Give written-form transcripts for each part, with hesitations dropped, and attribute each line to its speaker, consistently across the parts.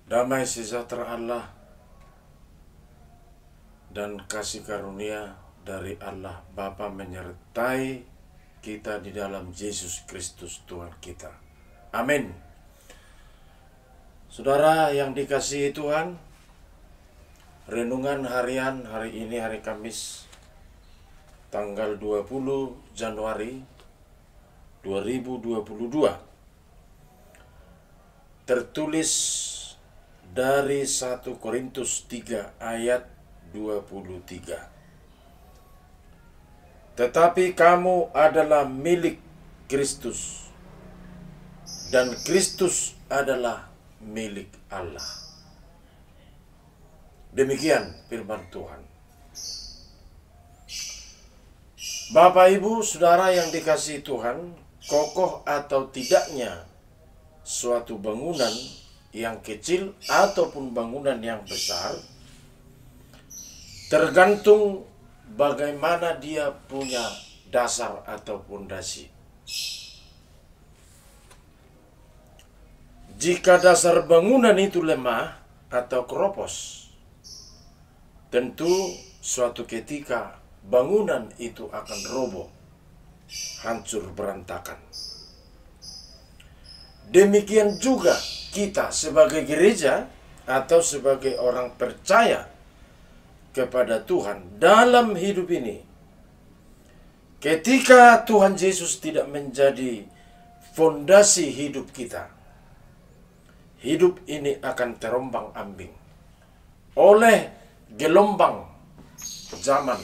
Speaker 1: Damai sejahtera Allah dan kasih karunia dari Allah Bapa menyertai kita di dalam Yesus Kristus Tuhan kita. Amin. Saudara yang dikasihi Tuhan, renungan harian hari ini hari Kamis tanggal 20 Januari 2022 tertulis dari 1 Korintus 3 ayat 23. Tetapi kamu adalah milik Kristus dan Kristus adalah milik Allah. Demikian firman Tuhan. Bapak, Ibu, Saudara yang dikasihi Tuhan, kokoh atau tidaknya suatu bangunan yang kecil ataupun bangunan yang besar tergantung bagaimana dia punya dasar atau pondasi. Jika dasar bangunan itu lemah atau keropos, tentu suatu ketika bangunan itu akan roboh, hancur berantakan. Demikian juga kita sebagai gereja atau sebagai orang percaya kepada Tuhan dalam hidup ini. Ketika Tuhan Yesus tidak menjadi fondasi hidup kita, hidup ini akan terombang-ambing oleh gelombang zaman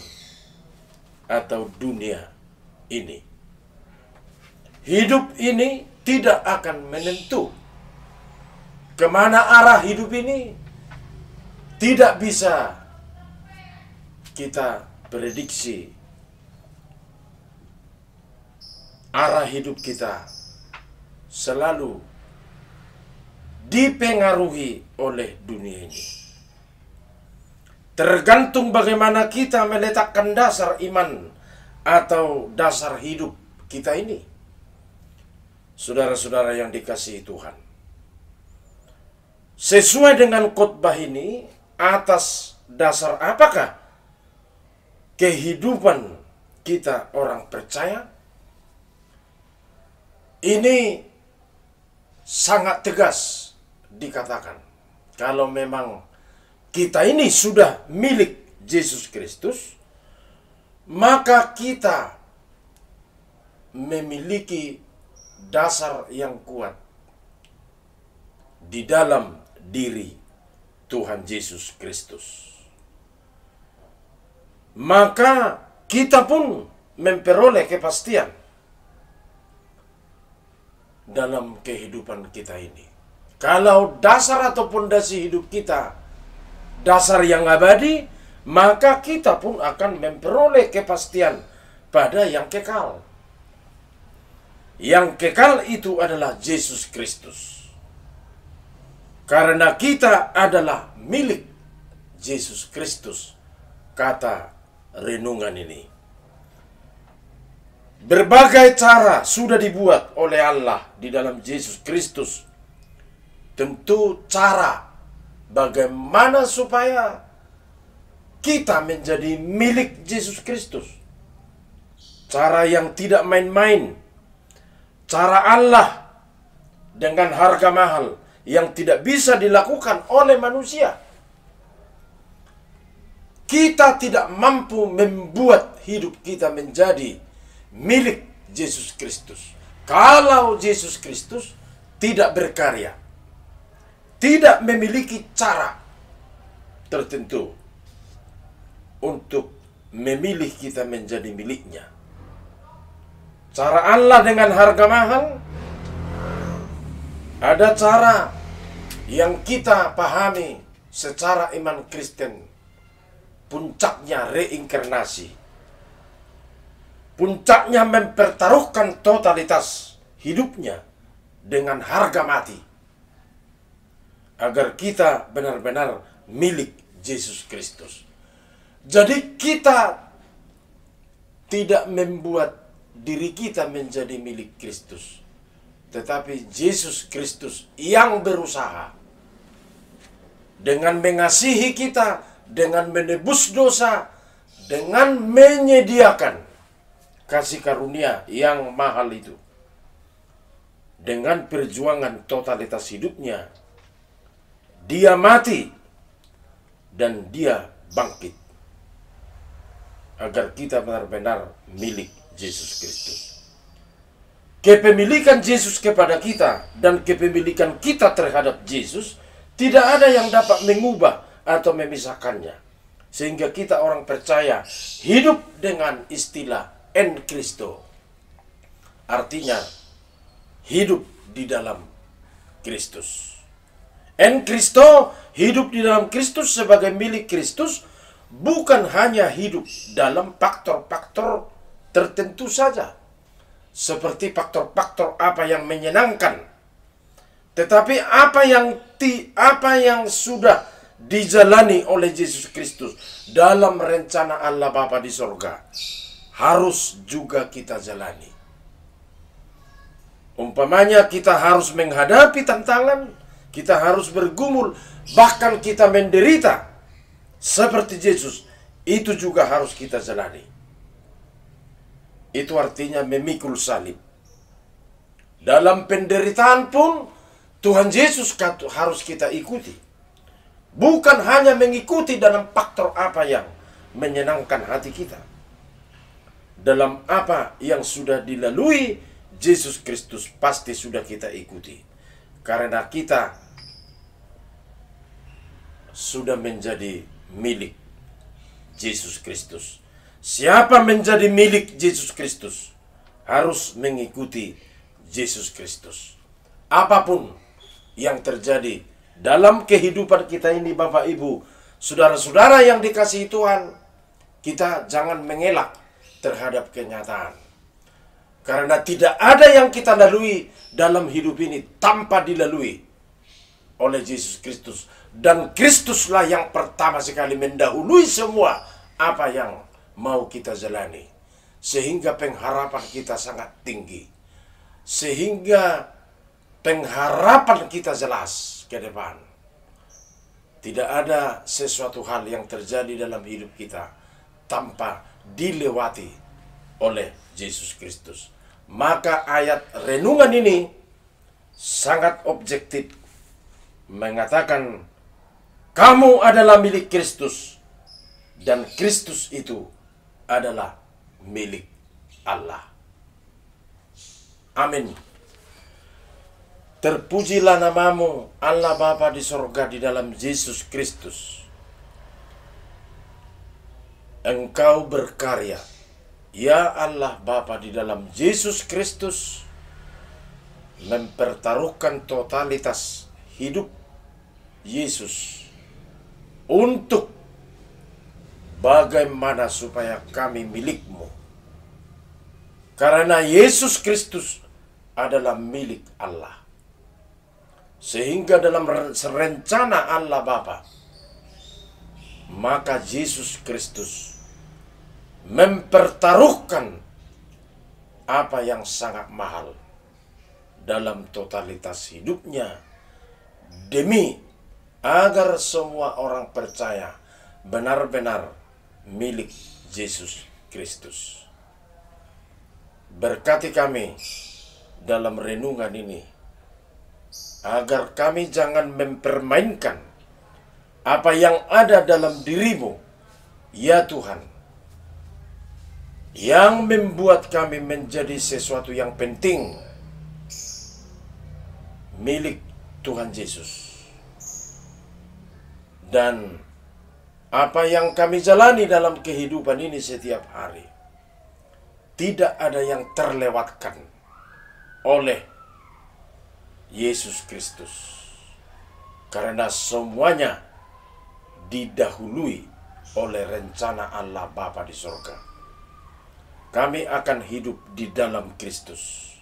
Speaker 1: atau dunia ini. Hidup ini tidak akan menentu kemana arah hidup ini. Tidak bisa kita prediksi arah hidup kita selalu dipengaruhi oleh dunia ini. Tergantung bagaimana kita meletakkan dasar iman atau dasar hidup kita ini. Saudara-saudara yang dikasihi Tuhan, sesuai dengan khotbah ini, atas dasar apakah kehidupan kita orang percaya? Ini sangat tegas dikatakan, kalau memang kita ini sudah milik Yesus Kristus, maka kita memiliki dasar yang kuat di dalam diri Tuhan Yesus Kristus. Maka kita pun memperoleh kepastian dalam kehidupan kita ini. Kalau dasar atau pondasi hidup kita dasar yang abadi, maka kita pun akan memperoleh kepastian pada yang kekal. Yang kekal itu adalah Yesus Kristus. Karena kita adalah milik Yesus Kristus, kata renungan ini. Berbagai cara sudah dibuat oleh Allah di dalam Yesus Kristus. Tentu cara bagaimana supaya kita menjadi milik Yesus Kristus. Cara yang tidak main-main. Cara Allah dengan harga mahal yang tidak bisa dilakukan oleh manusia. Kita tidak mampu membuat hidup kita menjadi milik Yesus Kristus kalau Yesus Kristus tidak berkarya, tidak memiliki cara tertentu untuk memilih kita menjadi miliknya. Cara Allah dengan harga mahal, ada cara yang kita pahami secara iman Kristen, puncaknya reinkarnasi. Puncaknya mempertaruhkan totalitas hidupnya dengan harga mati, agar kita benar-benar milik Yesus Kristus. Jadi kita tidak membuat diri kita menjadi milik Kristus, tetapi Yesus Kristus yang berusaha dengan mengasihi kita, dengan menebus dosa, dengan menyediakan kasih karunia yang mahal itu. Dengan perjuangan totalitas hidupnya, dia mati dan dia bangkit agar kita benar-benar milik Yesus Kristus. Kepemilikan Yesus kepada kita dan kepemilikan kita terhadap Yesus tidak ada yang dapat mengubah atau memisahkannya. Sehingga kita orang percaya hidup dengan istilah en Cristo. Artinya hidup di dalam Kristus. En Cristo, hidup di dalam Kristus sebagai milik Kristus, bukan hanya hidup dalam faktor-faktor tertentu saja. Seperti faktor-faktor apa yang menyenangkan. Tetapi apa yang sudah dijalani oleh Yesus Kristus dalam rencana Allah Bapa di sorga, harus juga kita jalani. Umpamanya kita harus menghadapi tantangan, kita harus bergumul, bahkan kita menderita seperti Yesus, itu juga harus kita jalani. Itu artinya memikul salib. Dalam penderitaan pun Tuhan Yesus harus kita ikuti. Bukan hanya mengikuti dalam faktor apa yang menyenangkan hati kita. Dalam apa yang sudah dilalui Yesus Kristus pasti sudah kita ikuti. Karena kita sudah menjadi milik Yesus Kristus. Siapa menjadi milik Yesus Kristus harus mengikuti Yesus Kristus. Apapun yang terjadi dalam kehidupan kita ini, Bapak Ibu, saudara-saudara yang dikasihi Tuhan, kita jangan mengelak terhadap kenyataan. Karena tidak ada yang kita lalui dalam hidup ini tanpa dilalui oleh Yesus Kristus. Dan Kristuslah yang pertama sekali mendahului semua apa yang mau kita jalani. Sehingga pengharapan kita sangat tinggi. Sehingga pengharapan kita jelas ke depan. Tidak ada sesuatu hal yang terjadi dalam hidup kita tanpa dilewati oleh Yesus Kristus. Maka ayat renungan ini sangat objektif, mengatakan kamu adalah milik Kristus dan Kristus itu adalah milik Allah. Amin. Terpujilah namamu Allah Bapa di sorga di dalam Yesus Kristus. Engkau berkarya, ya Allah Bapa, di dalam Yesus Kristus, mempertaruhkan totalitas hidup Yesus untuk bagaimana supaya kami milikmu. Karena Yesus Kristus adalah milik Allah. Sehingga dalam rencana Allah Bapa, maka Yesus Kristus mempertaruhkan apa yang sangat mahal dalam totalitas hidupnya demi agar semua orang percaya benar-benar milik Yesus Kristus. Berkati kami dalam renungan ini agar kami jangan mempermainkan apa yang ada dalam dirimu, ya Tuhan, yang membuat kami menjadi sesuatu yang penting milik Tuhan Yesus. Dan apa yang kami jalani dalam kehidupan ini setiap hari, tidak ada yang terlewatkan oleh Yesus Kristus. Karena semuanya didahului oleh rencana Allah Bapa di surga. Kami akan hidup di dalam Kristus.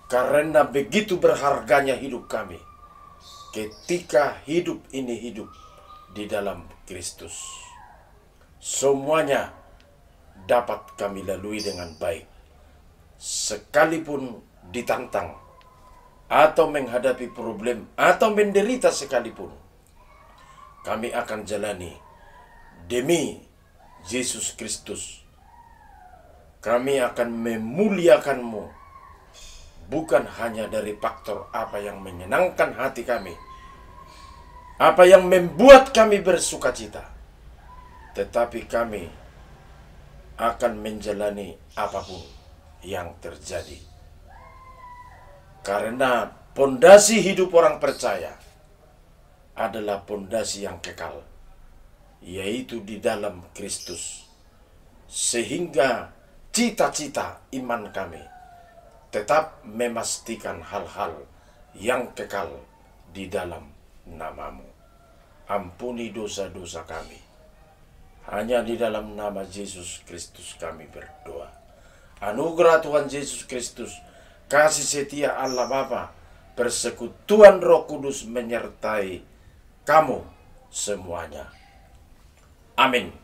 Speaker 1: Karena begitu berharganya hidup kami ketika hidup ini hidup di dalam Kristus. Semuanya dapat kami lalui dengan baik. Sekalipun ditantang atau menghadapi problem atau menderita sekalipun, kami akan jalani demi Yesus Kristus. Kami akan memuliakan-Mu, bukan hanya dari faktor apa yang menyenangkan hati kami, apa yang membuat kami bersukacita, tetapi kami akan menjalani apapun yang terjadi. Karena pondasi hidup orang percaya adalah pondasi yang kekal, yaitu di dalam Kristus. Sehingga cita-cita iman kami tetap memastikan hal-hal yang kekal di dalam nama-Mu. Ampuni dosa-dosa kami. Hanya di dalam nama Yesus Kristus kami berdoa. Anugerah Tuhan Yesus Kristus, kasih setia Allah Bapa, persekutuan Roh Kudus menyertai kamu semuanya. Amin.